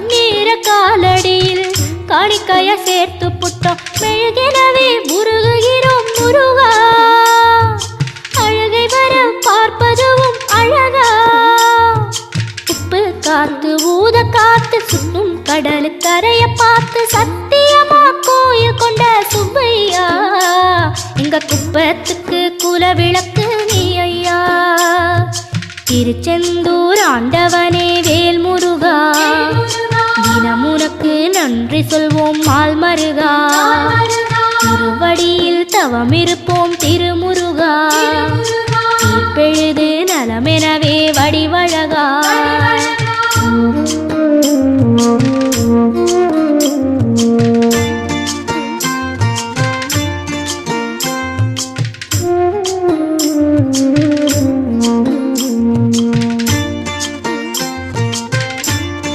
கண்ணீர காலடியில் காணிக்கைய சேர்த்து புட்டோம் மெழுகெனவே முருகுகிறோம் முருகா அழகை வர பார்ப்பதுவும் அழகா உப்பு காத்து ஊத காத்து சுற்றும் கடலு கரைய பார்த்து சத்தியமா கோயில் கொண்ட சுப்பையா எங்க குப்பத்துக்கு குலவிளக்கு நீ ஐயா திருச்செந்தூர் ஆண்டவனே வேல் முருகா தினம் உனக்கு நன்றி சொல்வோம் மால் மருகா திருவடியில் தவம் இருப்போம் திருமுருகா தீர்ப்பெழுது நலமெனவே வடிவழகா